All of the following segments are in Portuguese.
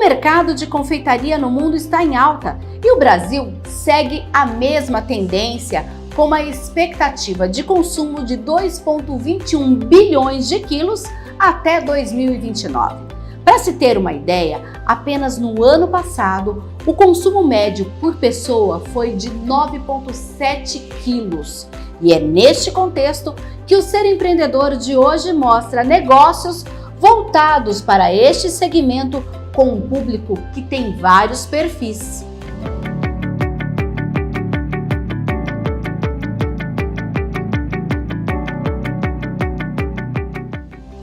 mercado de confeitaria no mundo está em alta e o Brasil segue a mesma tendência, com uma expectativa de consumo de 2,21 bilhões de quilos até 2029. Para se ter uma ideia, apenas no ano passado, o consumo médio por pessoa foi de 9,7 quilos. E é neste contexto que o Ser Empreendedor de hoje mostra negócios voltados para este segmento com um público que tem vários perfis.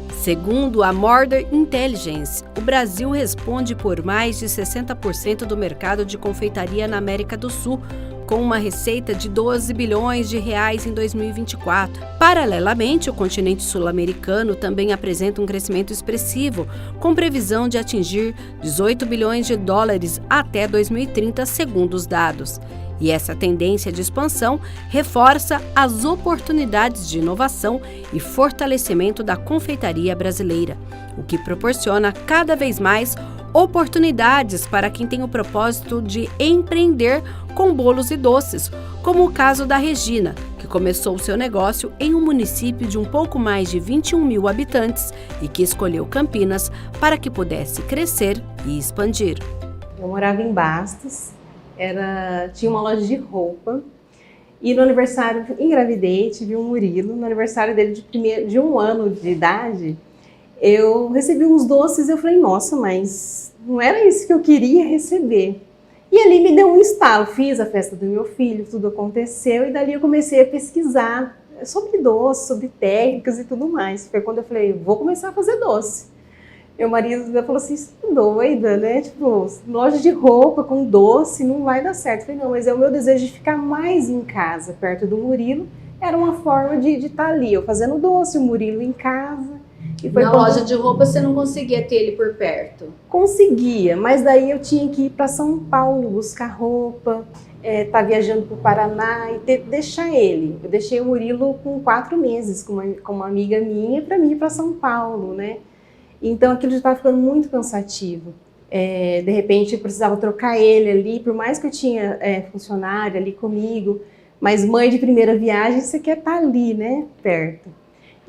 Segundo a Mordor Intelligence, o Brasil responde por mais de 60% do mercado de confeitaria na América do Sul, com uma receita de 12 bilhões de reais em 2024. Paralelamente, o continente sul-americano também apresenta um crescimento expressivo, com previsão de atingir 18 bilhões de dólares até 2030, segundo os dados. E essa tendência de expansão reforça as oportunidades de inovação e fortalecimento da confeitaria brasileira, o que proporciona cada vez mais oportunidades para quem tem o propósito de empreender com bolos e doces, como o caso da Regina, que começou seu negócio em um município de um pouco mais de 21 mil habitantes e que escolheu Campinas para que pudesse crescer e expandir. Eu morava em Bastos, tinha uma loja de roupa e no aniversário, engravidei, tive um Murilo, no aniversário dele de 1 ano de idade, eu recebi uns doces e eu falei, nossa, mas não era isso que eu queria receber. E ali me deu um estalo, fiz a festa do meu filho, tudo aconteceu e dali eu comecei a pesquisar sobre doce, sobre técnicas e tudo mais. Foi quando eu falei, vou começar a fazer doce. Meu marido falou assim, você é doida, né? Tipo, loja de roupa com doce não vai dar certo. Eu falei, não, mas é o meu desejo de ficar mais em casa, perto do Murilo. Era uma forma de estar ali, eu fazendo doce, o Murilo em casa. E foi loja de roupa você não conseguia ter ele por perto? Conseguia, mas daí eu tinha que ir para São Paulo buscar roupa, tá viajando para o Paraná e deixar ele. Eu deixei o Murilo com 4 meses com uma amiga minha para mim ir para São Paulo, né? Então aquilo já estava ficando muito cansativo. De repente eu precisava trocar ele ali, por mais que eu tinha funcionário ali comigo, mas mãe de primeira viagem, você quer estar ali, né, perto.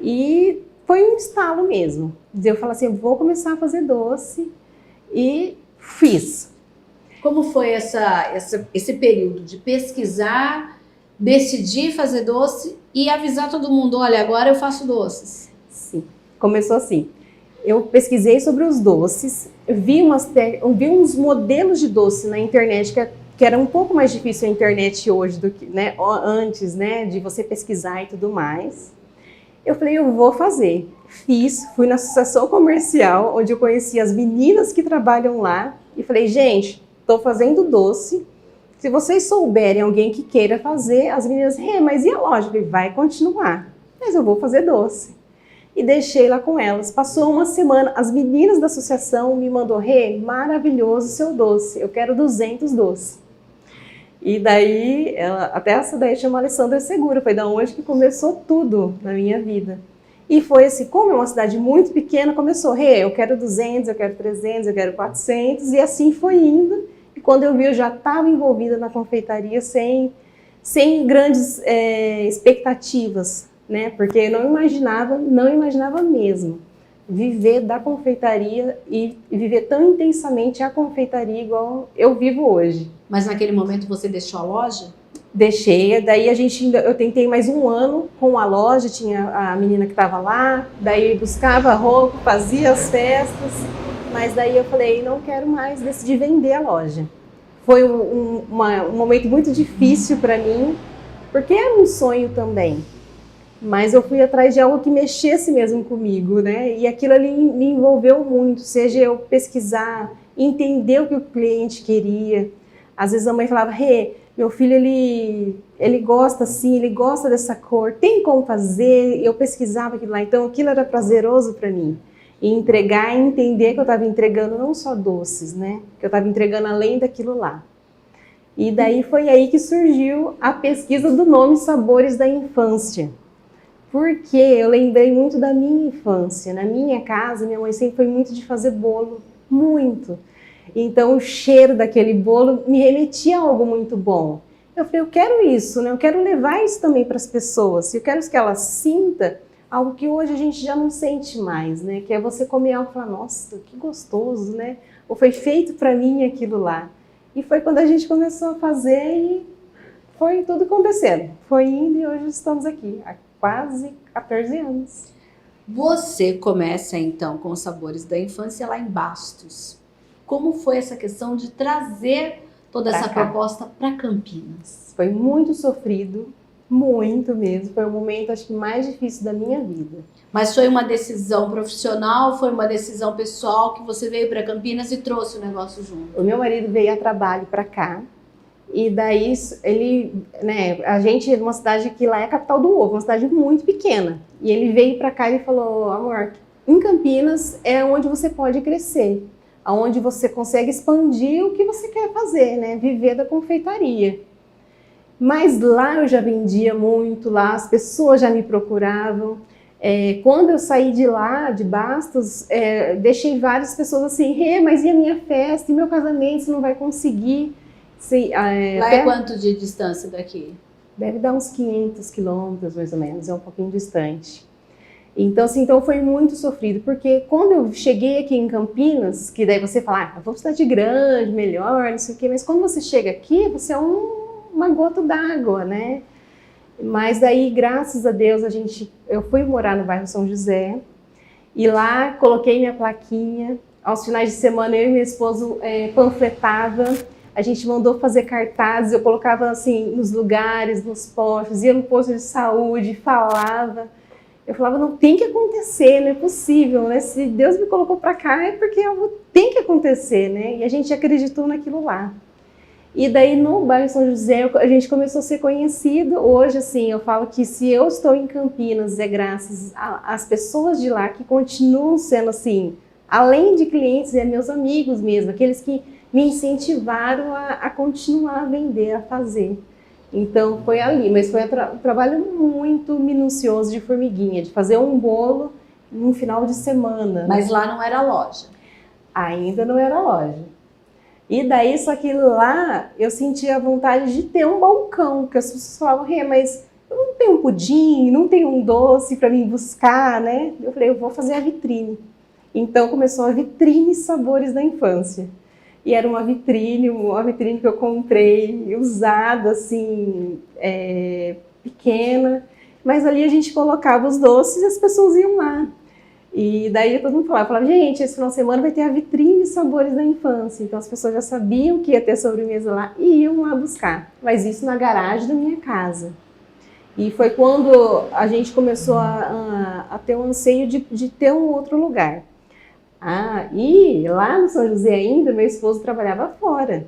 E foi um estalo mesmo. Eu falei assim, eu vou começar a fazer doce e fiz. Como foi esse período de pesquisar, decidir fazer doce e avisar todo mundo, olha, agora eu faço doces? Sim, começou assim. Eu pesquisei sobre os doces, vi uns modelos de doce na internet que era um pouco mais difícil a internet hoje do que, né, antes, né, de você pesquisar e tudo mais. Eu falei, eu vou fazer. Fiz, fui na associação comercial, onde eu conheci as meninas que trabalham lá e falei, gente, estou fazendo doce. Se vocês souberem alguém que queira fazer, as meninas, mas e a loja? Eu falei, vai continuar, mas eu vou fazer doce. E deixei lá com elas. Passou uma semana, as meninas da associação me mandou, maravilhoso o seu doce, eu quero 200 doces. E daí, até essa daí chama Alessandra Segura, foi da onde que começou tudo na minha vida. E foi assim, como é uma cidade muito pequena, começou, eu quero 200, eu quero 300, eu quero 400, e assim foi indo. E quando eu vi, eu já estava envolvida na confeitaria sem grandes expectativas, né? Porque eu não imaginava mesmo viver da confeitaria e viver tão intensamente a confeitaria igual eu vivo hoje. Mas naquele momento você deixou a loja? Deixei, daí eu tentei mais 1 ano com a loja, tinha a menina que estava lá, daí buscava roupa, fazia as festas, mas daí eu falei, não quero mais, decidi vender a loja. Foi um momento muito difícil para mim, porque era um sonho também. Mas eu fui atrás de algo que mexesse mesmo comigo, né? E aquilo ali me envolveu muito, seja eu pesquisar, entender o que o cliente queria. Às vezes a mãe falava, meu filho, ele gosta assim, ele gosta dessa cor, tem como fazer? E eu pesquisava aquilo lá, então aquilo era prazeroso para mim. E entregar e entender que eu estava entregando não só doces, né? Que eu estava entregando além daquilo lá. E daí foi aí que surgiu a pesquisa do nome Sabores da Infância. Porque eu lembrei muito da minha infância. Na minha casa, minha mãe sempre foi muito de fazer bolo, muito. Então o cheiro daquele bolo me remetia a algo muito bom. Eu falei, eu quero isso, né? Eu quero levar isso também para as pessoas. Eu quero que elas sintam algo que hoje a gente já não sente mais, né? Que é você comer algo e falar, nossa, que gostoso, né? Ou foi feito para mim aquilo lá. E foi quando a gente começou a fazer e foi tudo acontecendo. Foi indo e hoje estamos aqui, há quase 14 anos. Você começa então com os sabores da infância lá em Bastos. Como foi essa questão de trazer toda essa proposta para Campinas? Foi muito sofrido, muito mesmo. Foi o momento, acho que, mais difícil da minha vida. Mas foi uma decisão profissional, foi uma decisão pessoal que você veio para Campinas e trouxe o negócio junto? O meu marido veio a trabalho para cá. E daí, ele, né, a gente é uma cidade que lá é a capital do ovo, uma cidade muito pequena. E ele veio para cá e falou, amor, em Campinas é onde você pode crescer, onde você consegue expandir o que você quer fazer, né, viver da confeitaria. Mas lá eu já vendia muito, lá as pessoas já me procuravam. Quando eu saí de lá, de Bastos, deixei várias pessoas assim, mas e a minha festa, e meu casamento, você não vai conseguir? Sim, lá é quanto de distância daqui? Deve dar uns 500 quilômetros, mais ou menos, é um pouquinho distante. Então, assim, então foi muito sofrido, porque quando eu cheguei aqui em Campinas, que daí você fala, vou pra cidade grande, melhor, não sei o quê, mas quando você chega aqui, você é uma gota d'água, né? Mas daí, graças a Deus, eu fui morar no bairro São José, e lá coloquei minha plaquinha, aos finais de semana eu e meu esposo panfletava. A gente mandou fazer cartazes, eu colocava assim nos lugares, nos postos, ia no posto de saúde, falava. Eu falava, não, tem que acontecer, não é possível, né? Se Deus me colocou para cá é porque algo tem que acontecer, né? E a gente acreditou naquilo lá. E daí no bairro São José a gente começou a ser conhecido. Hoje, assim, eu falo que se eu estou em Campinas é graças às pessoas de lá que continuam sendo assim, além de clientes, meus amigos mesmo, aqueles que me incentivaram a continuar a vender, a fazer. Então foi ali, mas foi um trabalho muito minucioso de formiguinha, de fazer um bolo no final de semana. Mas lá não era loja? Ainda não era loja. E daí, só que lá eu sentia a vontade de ter um balcão, porque as pessoas falavam, mas eu não tenho um pudim, não tenho um doce para mim buscar, né? Eu falei, eu vou fazer a vitrine. Então começou a vitrine Sabores da Infância. E era uma vitrine que eu comprei, usada, assim, pequena. Mas ali a gente colocava os doces e as pessoas iam lá. E daí todo mundo falava, gente, esse final de semana vai ter a vitrine Sabores da Infância. Então as pessoas já sabiam que ia ter sobremesa lá e iam lá buscar. Mas isso na garagem da minha casa. E foi quando a gente começou a ter um anseio de ter um outro lugar. E lá no São José ainda, meu esposo trabalhava fora.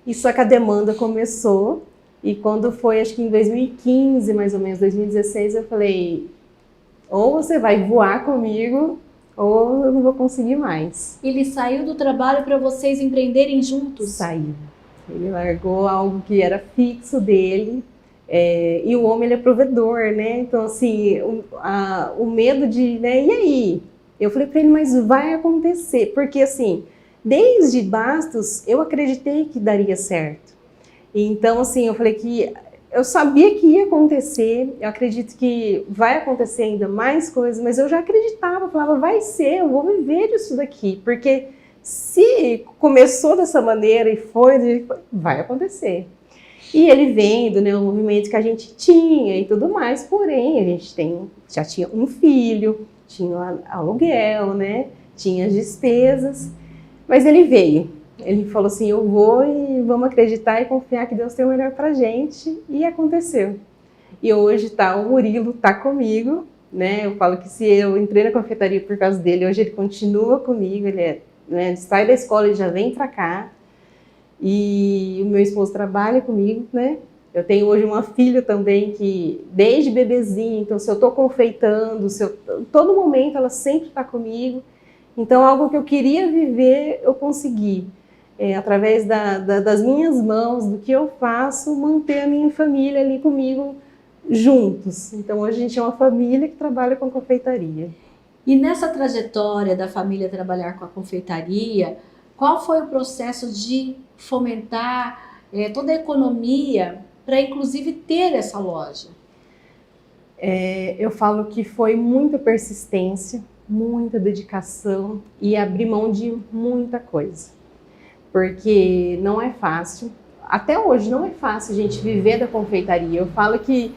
E só que a demanda começou, e quando foi, acho que em 2015, mais ou menos, 2016, eu falei, ou você vai voar comigo, ou eu não vou conseguir mais. Ele saiu do trabalho para vocês empreenderem juntos? Saiu. Ele largou algo que era fixo dele, e o homem, ele é provedor, né? Então, assim, o medo de, né, e aí? Eu falei para ele, mas vai acontecer, porque assim, desde Bastos, eu acreditei que daria certo. Então, assim, eu falei que eu sabia que ia acontecer, eu acredito que vai acontecer ainda mais coisas, mas eu já acreditava, eu falava, vai ser, eu vou viver disso daqui, porque se começou dessa maneira e vai acontecer. E ele vendo, né, o movimento que a gente tinha e tudo mais, porém, a gente já tinha um filho, tinha aluguel, né? Tinha as despesas, mas ele veio. Ele falou assim, eu vou e vamos acreditar e confiar que Deus tem o melhor pra gente, e aconteceu. E hoje o Murilo tá comigo, né? Eu falo que se eu entrei na confeitaria por causa dele, hoje ele continua comigo, ele sai da escola e já vem pra cá. E o meu esposo trabalha comigo, né? Eu tenho hoje uma filha também que, desde bebezinha, então se eu estou confeitando, todo momento ela sempre está comigo. Então, algo que eu queria viver, eu consegui. Através das minhas mãos, do que eu faço, manter a minha família ali comigo, juntos. Então, hoje a gente é uma família que trabalha com confeitaria. E nessa trajetória da família trabalhar com a confeitaria, Qual foi o processo de fomentar toda a economia para, inclusive, ter essa loja? Eu falo que foi muita persistência, muita dedicação e abrir mão de muita coisa. Porque não é fácil. Até hoje não é fácil a gente viver da confeitaria. Eu falo que...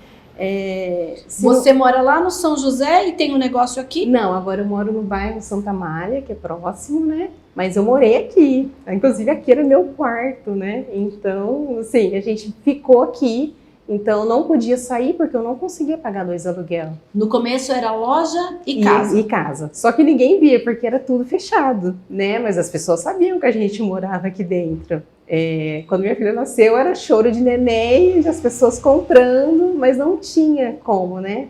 Você mora lá no São José e tem um negócio aqui? Não, agora eu moro no bairro Santa Mária, que é próximo, né? Mas eu morei aqui. Inclusive aqui era meu quarto, né? Então, assim, a gente ficou aqui. Então, eu não podia sair porque eu não conseguia pagar 2 aluguel. No começo era loja e casa? E casa. Só que ninguém via porque era tudo fechado, né? Mas as pessoas sabiam que a gente morava aqui dentro. Quando minha filha nasceu, era choro de neném, as pessoas comprando, mas não tinha como, né?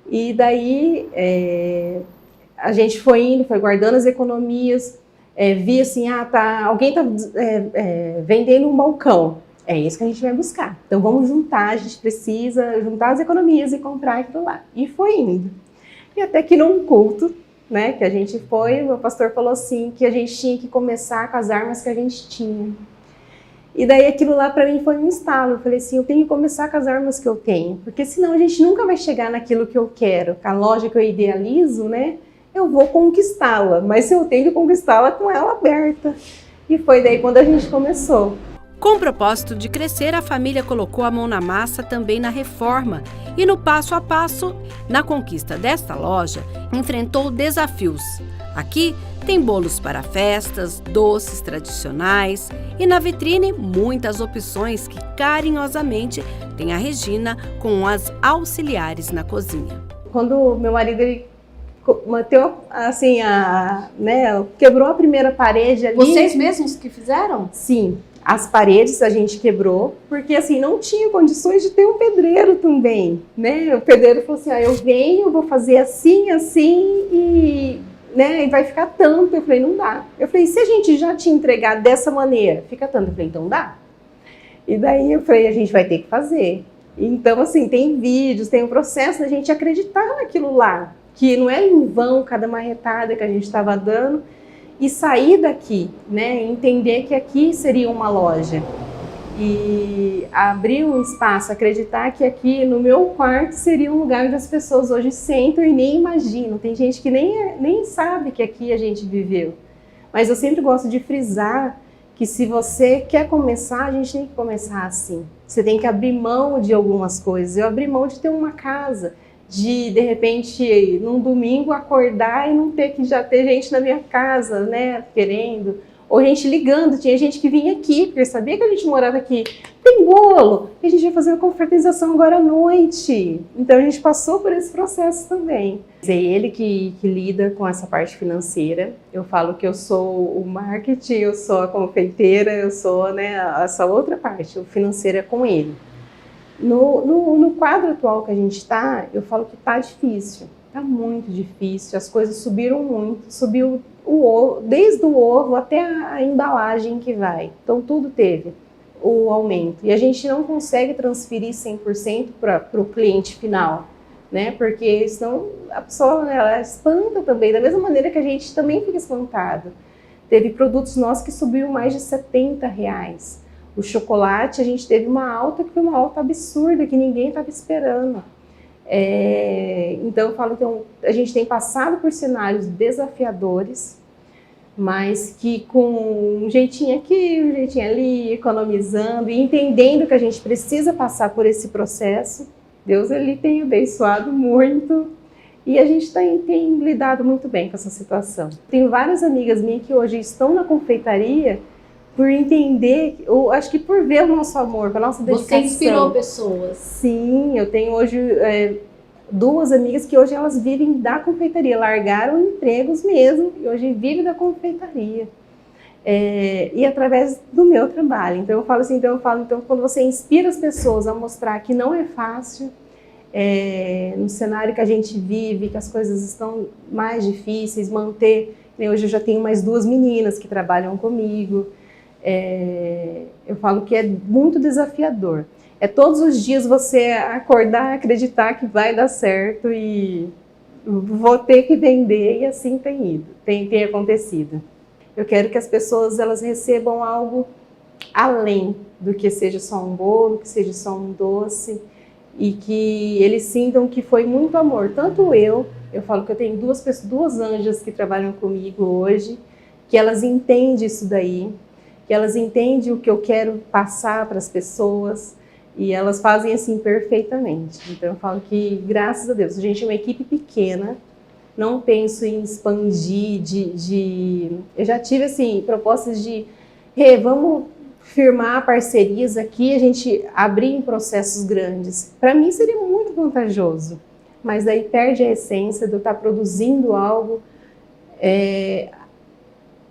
E daí, a gente foi indo, foi guardando as economias, via assim, alguém tá vendendo um balcão. É isso que a gente vai buscar. Então vamos juntar, a gente precisa juntar as economias e comprar aquilo lá. E foi indo. E até que num culto, né, que a gente foi, o meu pastor falou assim, que a gente tinha que começar com as armas que a gente tinha. E daí aquilo lá para mim foi um estalo. Eu falei assim, eu tenho que começar com as armas que eu tenho, porque senão a gente nunca vai chegar naquilo que eu quero. A loja que eu idealizo, né, eu vou conquistá-la, mas eu tenho que conquistá-la com ela aberta. E foi daí quando a gente começou. Com o propósito de crescer, a família colocou a mão na massa também na reforma e no passo a passo, na conquista desta loja, enfrentou desafios. Aqui tem bolos para festas, doces tradicionais e na vitrine muitas opções que carinhosamente tem a Regina com as auxiliares na cozinha. Quando meu marido bateu assim, quebrou a primeira parede ali. Vocês mesmos que fizeram? Sim. As paredes a gente quebrou, porque assim, não tinha condições de ter um pedreiro também, né? O pedreiro falou assim, eu venho, vou fazer assim, e vai ficar tanto. Eu falei, não dá. Eu falei, se a gente já te entregar dessa maneira, fica tanto. Eu falei, então dá. E daí eu falei, a gente vai ter que fazer. Então assim, tem vídeos, tem um processo da gente acreditar naquilo lá, que não é em vão cada marretada que a gente estava dando, e sair daqui, né? Entender que aqui seria uma loja e abrir um espaço, acreditar que aqui no meu quarto seria um lugar onde as pessoas hoje sentam e nem imaginam. Tem gente que nem sabe que aqui a gente viveu, mas eu sempre gosto de frisar que se você quer começar, a gente tem que começar assim. Você tem que abrir mão de algumas coisas. Eu abri mão de ter uma casa, de repente, num domingo, acordar e não ter que já ter gente na minha casa, né, querendo. Ou gente ligando, tinha gente que vinha aqui, porque sabia que a gente morava aqui. Tem bolo, e a gente vai fazer uma confraternização agora à noite. Então a gente passou por esse processo também. É ele que lida com essa parte financeira. Eu falo que eu sou o marketing, eu sou a confeiteira, eu sou, né, essa outra parte, o financeiro é com ele. No quadro atual que a gente está, eu falo que está difícil, está muito difícil, as coisas subiram muito, subiu o ovo, desde o ovo até a embalagem que vai, então tudo teve o aumento, e a gente não consegue transferir 100% para o cliente final, né, porque senão a pessoa, né, ela espanta também, da mesma maneira que a gente também fica espantado. Teve produtos nossos que subiu mais de R$70. O chocolate, a gente teve uma alta que foi uma alta absurda, que ninguém estava esperando. Então, eu falo que a gente tem passado por cenários desafiadores, mas que com um jeitinho aqui, um jeitinho ali, economizando e entendendo que a gente precisa passar por esse processo. Deus, ele tem abençoado muito e a gente tem lidado muito bem com essa situação. Tenho várias amigas minhas que hoje estão na confeitaria por entender, eu acho que por ver o nosso amor, a nossa dedicação. Você inspirou pessoas. Sim, eu tenho hoje 2 amigas que hoje elas vivem da confeitaria, largaram empregos mesmo e hoje vivem da confeitaria. E através do meu trabalho. Então eu falo assim, então quando você inspira as pessoas a mostrar que não é fácil, no cenário que a gente vive, que as coisas estão mais difíceis, manter, né, hoje eu já tenho mais 2 meninas que trabalham comigo. Eu falo que é muito desafiador. Todos os dias você acordar, acreditar que vai dar certo e vou ter que vender, e assim tem ido, tem acontecido. Eu quero que as pessoas elas recebam algo além do que seja só um bolo, que seja só um doce, e que eles sintam que foi muito amor. Tanto eu falo que eu tenho duas anjas que trabalham comigo hoje, que elas entendem isso daí, que elas entendem o que eu quero passar para as pessoas, e elas fazem assim perfeitamente. Então eu falo que, graças a Deus, a gente é uma equipe pequena, não penso em expandir, eu já tive assim propostas de, vamos firmar parcerias aqui, a gente abrir em processos grandes. Para mim seria muito vantajoso, mas daí perde a essência de eu estar produzindo algo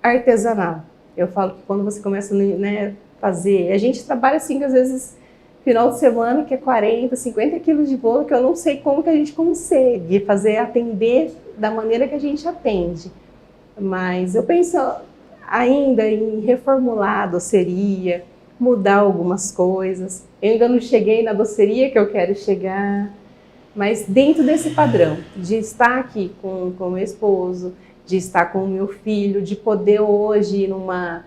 artesanal. Eu falo que quando você começa a fazer, a gente trabalha assim que às vezes final de semana que é 40, 50 quilos de bolo, que eu não sei como que a gente consegue fazer, atender da maneira que a gente atende. Mas eu penso ainda em reformular a doceria, mudar algumas coisas. Eu ainda não cheguei na doceria que eu quero chegar, mas dentro desse padrão de estar aqui com o meu esposo, de estar com o meu filho, de poder hoje ir numa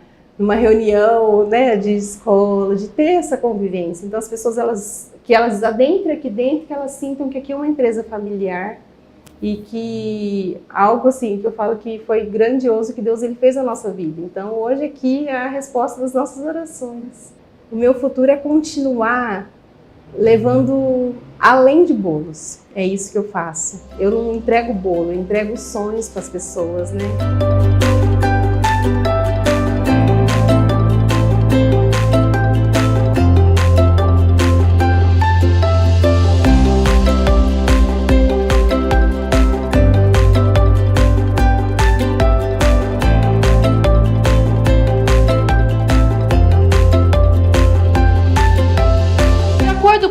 reunião, né, de escola, de ter essa convivência. Então as pessoas que elas adentrem aqui dentro, que elas sintam que aqui é uma empresa familiar, e que algo assim que eu falo que foi grandioso que Deus ele fez na nossa vida. Então hoje aqui é a resposta das nossas orações. O meu futuro é continuar levando além de bolos. É isso que eu faço. Eu não entrego bolo, eu entrego sonhos para as pessoas, né?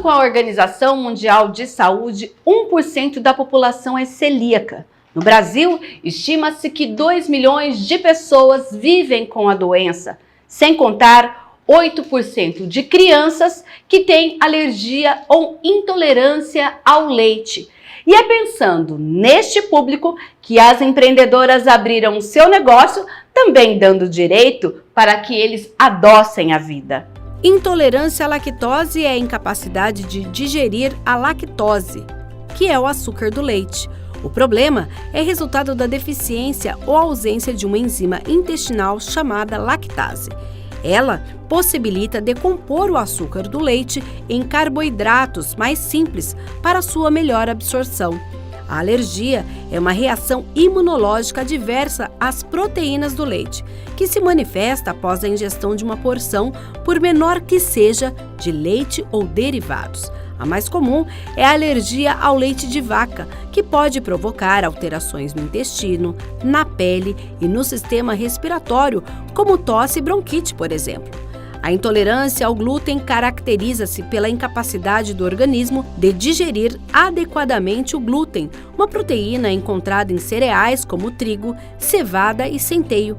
Com a Organização Mundial de Saúde, 1% da população é celíaca. No Brasil, estima-se que 2 milhões de pessoas vivem com a doença, sem contar 8% de crianças que têm alergia ou intolerância ao leite. E é pensando neste público que as empreendedoras abriram seu negócio, também dando direito para que eles adoçem a vida. Intolerância à lactose é a incapacidade de digerir a lactose, que é o açúcar do leite. O problema é resultado da deficiência ou ausência de uma enzima intestinal chamada lactase. Ela possibilita decompor o açúcar do leite em carboidratos mais simples para sua melhor absorção. A alergia é uma reação imunológica adversa às proteínas do leite, que se manifesta após a ingestão de uma porção, por menor que seja, de leite ou derivados. A mais comum é a alergia ao leite de vaca, que pode provocar alterações no intestino, na pele e no sistema respiratório, como tosse e bronquite, por exemplo. A intolerância ao glúten caracteriza-se pela incapacidade do organismo de digerir adequadamente o glúten, uma proteína encontrada em cereais como trigo, cevada e centeio.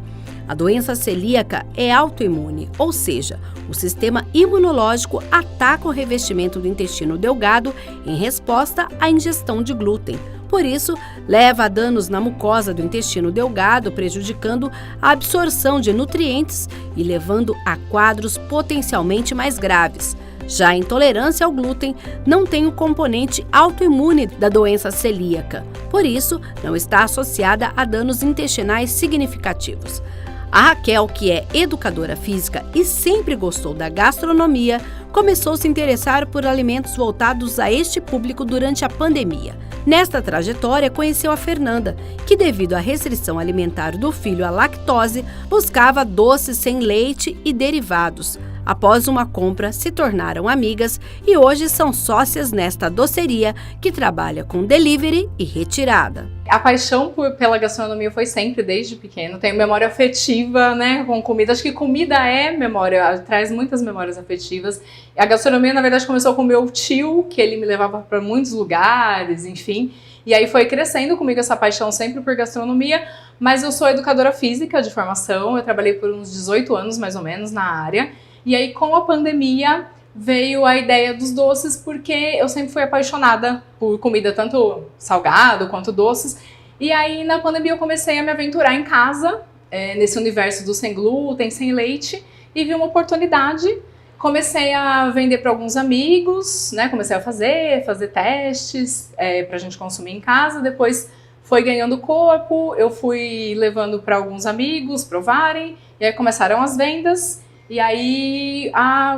A doença celíaca é autoimune, ou seja, o sistema imunológico ataca o revestimento do intestino delgado em resposta à ingestão de glúten. Por isso, leva a danos na mucosa do intestino delgado, prejudicando a absorção de nutrientes e levando a quadros potencialmente mais graves. Já a intolerância ao glúten não tem o componente autoimune da doença celíaca, por isso não está associada a danos intestinais significativos. A Raquel, que é educadora física e sempre gostou da gastronomia, começou a se interessar por alimentos voltados a este público durante a pandemia. Nesta trajetória, conheceu a Fernanda, que devido à restrição alimentar do filho à lactose, buscava doces sem leite e derivados. Após uma compra, se tornaram amigas e hoje são sócias nesta doceria que trabalha com delivery e retirada. A paixão pela gastronomia foi sempre desde pequeno. Tenho memória afetiva, né, com comida. Acho que comida é memória, traz muitas memórias afetivas. A gastronomia, na verdade, começou com meu tio, que ele me levava para muitos lugares, enfim. E aí foi crescendo comigo essa paixão sempre por gastronomia. Mas eu sou educadora física de formação. Eu trabalhei por uns 18 anos, mais ou menos, na área. E aí, com a pandemia, veio a ideia dos doces, porque eu sempre fui apaixonada por comida, tanto salgado quanto doces. E aí, na pandemia, eu comecei a me aventurar em casa, nesse universo do sem glúten, sem leite, e vi uma oportunidade. Comecei a vender para alguns amigos, né? Comecei a fazer testes para a gente consumir em casa. Depois foi ganhando corpo, eu fui levando para alguns amigos provarem, e aí começaram as vendas, e aí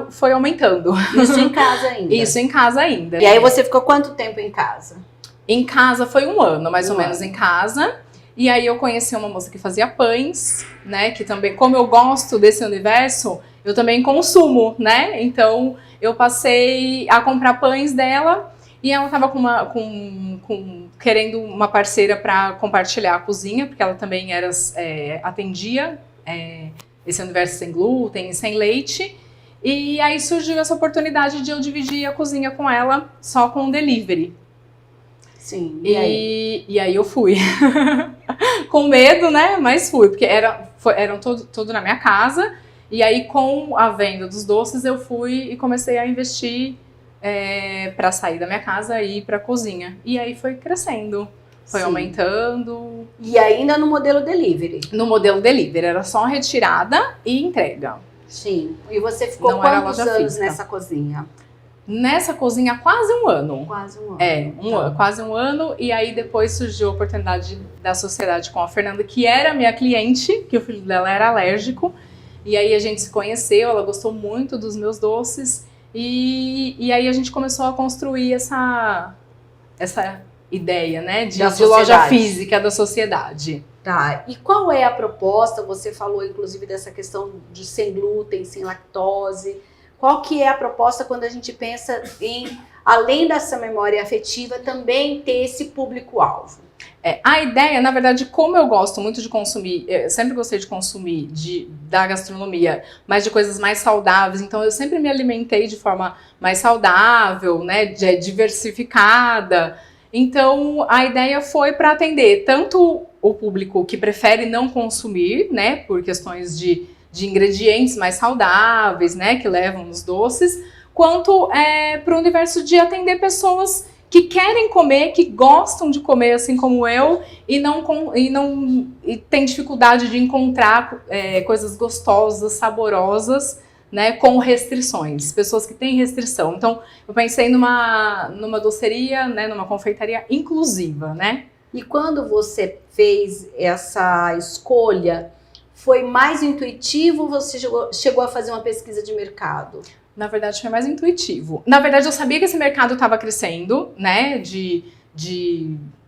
foi aumentando. Isso em casa ainda? Isso em casa ainda. E aí você ficou quanto tempo em casa? Em casa foi 1 ano, mais ou menos, em casa. E aí eu conheci uma moça que fazia pães, né? Que também, como eu gosto desse universo, eu também consumo, né? Então eu passei a comprar pães dela, e ela estava querendo uma parceira para compartilhar a cozinha, porque ela também atendia esse universo sem glúten e sem leite. E aí surgiu essa oportunidade de eu dividir a cozinha com ela, só com delivery. Sim, e aí eu fui. Com medo, né? Mas fui, porque eram tudo na minha casa. E aí, com a venda dos doces, eu fui e comecei a investir para sair da minha casa e ir para a cozinha. E aí foi crescendo, foi aumentando. E ainda no modelo delivery? No modelo delivery, era só retirada e entrega. Sim. E você ficou Não era quantos loja anos física. nessa cozinha? Nessa cozinha, quase 1 ano. Quase 1 ano. Quase 1 ano. E aí depois surgiu a oportunidade da sociedade com a Fernanda, que era minha cliente, que o filho dela era alérgico. E aí a gente se conheceu, ela gostou muito dos meus doces. E aí a gente começou a construir essa ideia, né, de loja física da sociedade. Tá, e qual é a proposta? Você falou inclusive dessa questão de sem glúten, sem lactose. Qual que é a proposta quando a gente pensa em, além dessa memória afetiva, também ter esse público-alvo? A ideia, na verdade, como eu gosto muito de consumir, eu sempre gostei de consumir da gastronomia, mas de coisas mais saudáveis, então eu sempre me alimentei de forma mais saudável, né, diversificada. Então a ideia foi para atender tanto o público que prefere não consumir, né, por questões de ingredientes mais saudáveis, né, que levam nos doces, quanto para o universo de atender pessoas que querem comer, que gostam de comer assim como eu, e tem dificuldade de encontrar coisas gostosas, saborosas, né, com restrições, pessoas que têm restrição. Então, eu pensei numa doceria, né, numa confeitaria inclusiva, né? E quando você fez essa escolha, foi mais intuitivo ou você chegou a fazer uma pesquisa de mercado? Na verdade, foi mais intuitivo. Na verdade, eu sabia que esse mercado estava crescendo, né? De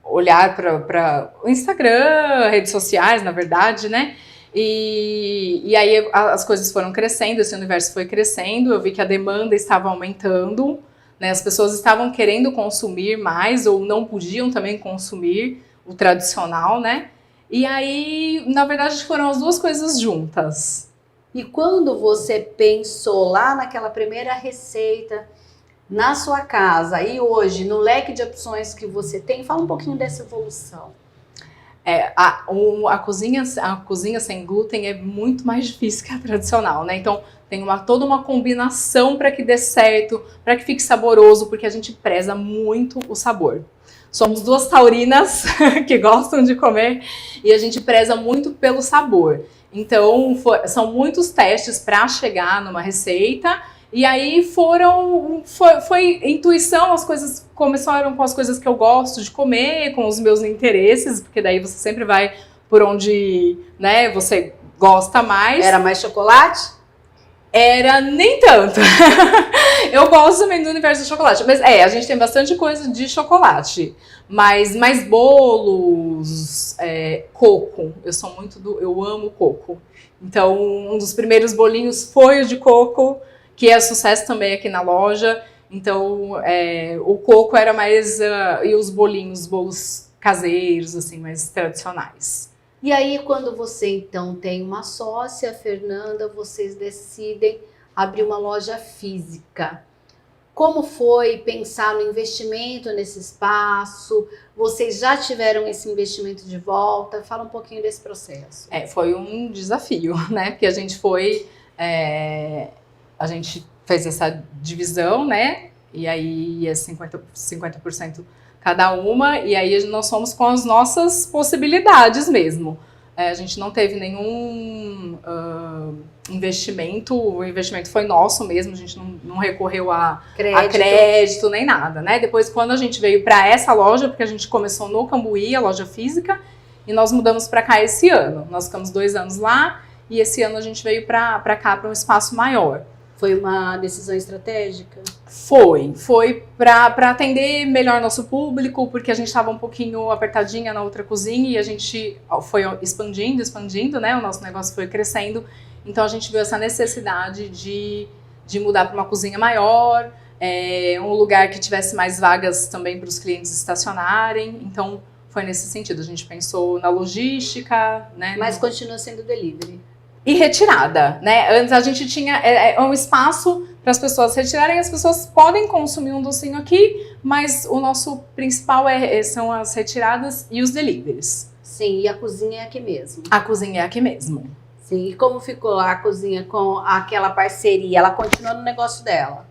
olhar para o Instagram, redes sociais, na verdade, né? E aí as coisas foram crescendo, esse universo foi crescendo, eu vi que a demanda estava aumentando, né? As pessoas estavam querendo consumir mais ou não podiam também consumir o tradicional, né? E aí, na verdade, foram as duas coisas juntas. E quando você pensou lá naquela primeira receita na sua casa e hoje no leque de opções que você tem, fala um pouquinho dessa evolução. A cozinha sem glúten é muito mais difícil que a tradicional, né? Então tem toda uma combinação para que dê certo, para que fique saboroso, porque a gente preza muito o sabor. Somos duas taurinas que gostam de comer e a gente preza muito pelo sabor. Então, são muitos testes para chegar numa receita. E aí foi intuição, as coisas começaram com as coisas que eu gosto de comer, com os meus interesses, porque daí você sempre vai por onde, né, você gosta mais. Era mais chocolate? Era nem tanto. Eu gosto também do universo do chocolate. Mas a gente tem bastante coisa de chocolate. Mas mais bolos, coco. Eu amo coco. Então, um dos primeiros bolinhos foi o de coco, que é sucesso também aqui na loja. Então, o coco era mais... e os bolos caseiros, assim, mais tradicionais. E aí, quando você, então, tem uma sócia, Fernanda, vocês decidem abrir uma loja física. Como foi pensar no investimento nesse espaço? Vocês já tiveram esse investimento de volta? Fala um pouquinho desse processo. Foi um desafio, né? Porque a gente fez essa divisão, né? E aí é 50% cada uma, e aí nós fomos com as nossas possibilidades mesmo. A gente não teve nenhum investimento, o investimento foi nosso mesmo, a gente não recorreu a crédito nem nada, né? Depois, quando a gente veio para essa loja, porque a gente começou no Cambuí, a loja física, e nós mudamos para cá esse ano. Nós ficamos 2 anos lá e esse ano a gente veio para cá, para um espaço maior. Foi uma decisão estratégica? Foi para atender melhor nosso público, porque a gente estava um pouquinho apertadinha na outra cozinha e a gente foi expandindo, né? O nosso negócio foi crescendo, então a gente viu essa necessidade de mudar para uma cozinha maior, um lugar que tivesse mais vagas também para os clientes estacionarem, então foi nesse sentido, a gente pensou na logística, né? Mas continua sendo delivery. E retirada, né? Antes a gente tinha um espaço para as pessoas retirarem, as pessoas podem consumir um docinho aqui, mas o nosso principal são as retiradas e os deliveries. Sim, e a cozinha é aqui mesmo. A cozinha é aqui mesmo. Sim, e como ficou a cozinha com aquela parceria? Ela continua no negócio dela?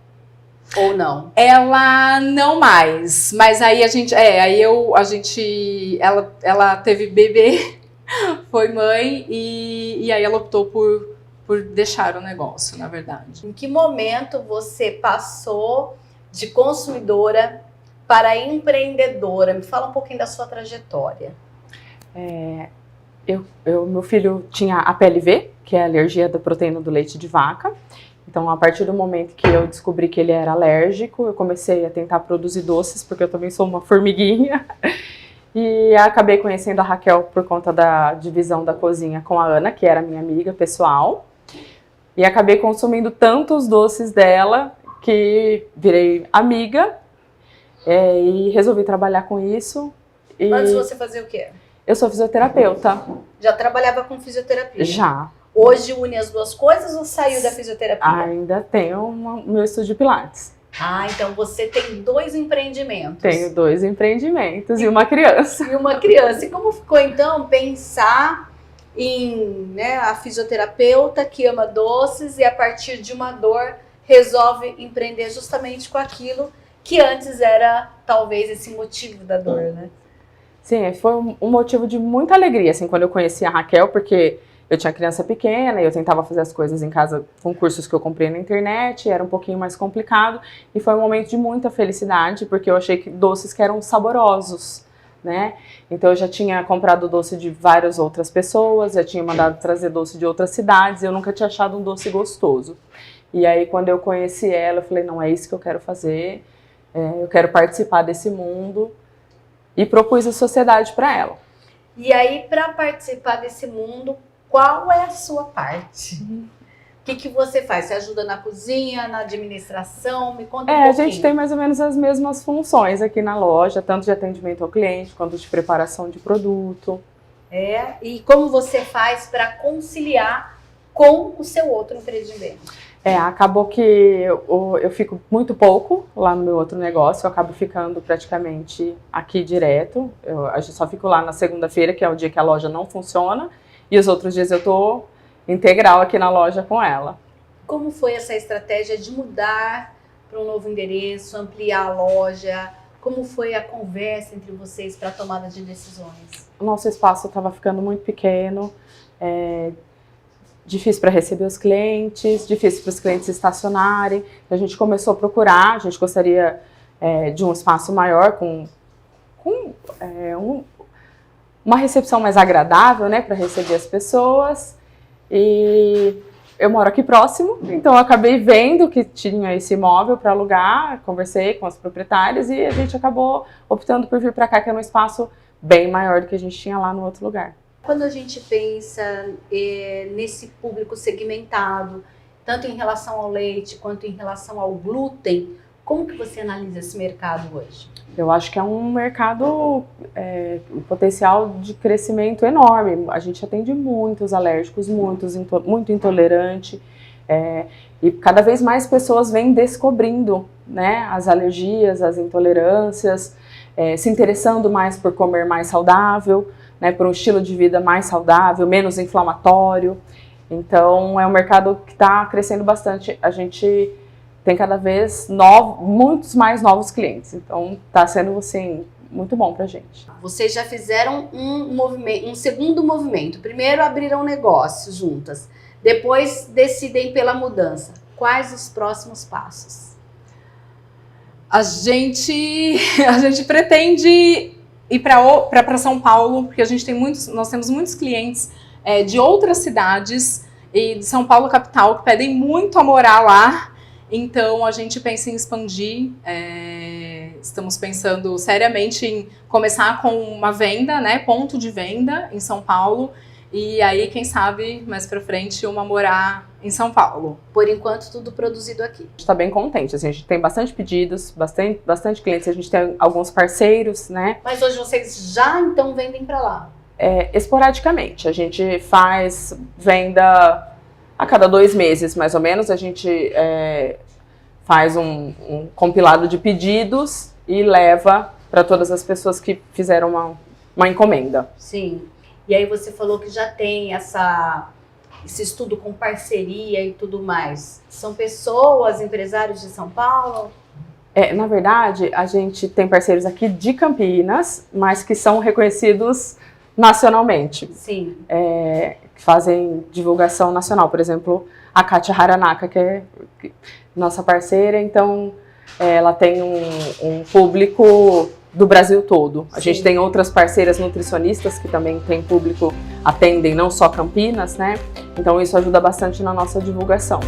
Ou não? Ela não mais, mas aí ela teve bebê, foi mãe e aí ela optou por deixar o negócio, na verdade. Em que momento você passou de consumidora para empreendedora? Me fala um pouquinho da sua trajetória. Meu filho tinha a PLV, que é a alergia da proteína do leite de vaca. Então, a partir do momento que eu descobri que ele era alérgico, eu comecei a tentar produzir doces, porque eu também sou uma formiguinha. E acabei conhecendo a Raquel por conta da divisão da cozinha com a Ana, que era minha amiga pessoal. E acabei consumindo tantos doces dela que virei amiga e resolvi trabalhar com isso. Antes você fazia o quê? Eu sou fisioterapeuta. Já trabalhava com fisioterapia? Já. Hoje une as duas coisas ou saiu da fisioterapia? Ainda tenho meu estúdio de Pilates. Então você tem 2 empreendimentos. Tenho 2 empreendimentos e uma criança. E uma criança. E como ficou então pensar em a fisioterapeuta que ama doces e a partir de uma dor resolve empreender justamente com aquilo que antes era talvez esse motivo da dor, né? Sim, foi um motivo de muita alegria, assim, quando eu conheci a Raquel, porque eu tinha criança pequena e eu tentava fazer as coisas em casa com cursos que eu comprei na internet, era um pouquinho mais complicado, e foi um momento de muita felicidade, porque eu achei que doces que eram saborosos, né? Então eu já tinha comprado doce de várias outras pessoas, já tinha mandado trazer doce de outras cidades, e eu nunca tinha achado um doce gostoso. E aí quando eu conheci ela, eu falei, não, é isso que eu quero fazer, eu quero participar desse mundo, e propus a sociedade para ela. E aí, para participar desse mundo, qual é a sua parte? O que você faz? Você ajuda na cozinha, na administração? Me conta um pouquinho. A gente tem mais ou menos as mesmas funções aqui na loja, tanto de atendimento ao cliente, quanto de preparação de produto. E como você faz para conciliar com o seu outro empreendimento? Acabou que eu fico muito pouco lá no meu outro negócio, eu acabo ficando praticamente aqui direto. Eu só fico lá na segunda-feira, que é o dia que a loja não funciona, e os outros dias eu tô integral aqui na loja com ela. Como foi essa estratégia de mudar para um novo endereço, ampliar a loja? Como foi a conversa entre vocês para a tomada de decisões? O nosso espaço estava ficando muito pequeno, difícil para receber os clientes, difícil para os clientes estacionarem. A gente começou a procurar, a gente gostaria de um espaço maior, com uma recepção mais agradável, né, para receber as pessoas. E eu moro aqui próximo, então eu acabei vendo que tinha esse imóvel para alugar, conversei com as proprietárias e a gente acabou optando por vir para cá, que era um espaço bem maior do que a gente tinha lá no outro lugar. Quando a gente pensa nesse público segmentado, tanto em relação ao leite quanto em relação ao glúten, como que você analisa esse mercado hoje? Eu acho que é um mercado, um potencial de crescimento enorme. A gente atende muitos alérgicos, muito intolerante, e cada vez mais pessoas vêm descobrindo, né, as alergias, as intolerâncias, se interessando mais por comer mais saudável, né, por um estilo de vida mais saudável, menos inflamatório. Então é um mercado que está crescendo bastante. A gente tem cada vez muitos mais novos clientes. Então está sendo assim, muito bom pra gente. Vocês já fizeram um segundo movimento. Primeiro abriram negócio juntas, depois decidem pela mudança. Quais os próximos passos? A gente pretende ir para São Paulo, porque nós temos muitos clientes de outras cidades e de São Paulo capital que pedem muito a morar lá. Então a gente pensa em expandir. Estamos pensando seriamente em começar com uma venda, né, ponto de venda em São Paulo. E aí, quem sabe, mais pra frente, uma morar em São Paulo. Por enquanto, tudo produzido aqui. A gente está bem contente, assim, a gente tem bastante pedidos, bastante clientes, a gente tem alguns parceiros, né? Mas hoje vocês já então vendem para lá? Esporadicamente, a gente faz venda a cada 2 meses, mais ou menos, a gente faz um compilado de pedidos e leva para todas as pessoas que fizeram uma encomenda. Sim. E aí você falou que já tem esse estudo com parceria e tudo mais. São pessoas, empresários de São Paulo? Na verdade, a gente tem parceiros aqui de Campinas, mas que são reconhecidos nacionalmente. Sim. Que fazem divulgação nacional. Por exemplo, a Kátia Haranaka, que é nossa parceira, então ela tem um público do Brasil todo. A gente tem outras parceiras nutricionistas que também tem público, atendem não só Campinas, né? Então isso ajuda bastante na nossa divulgação.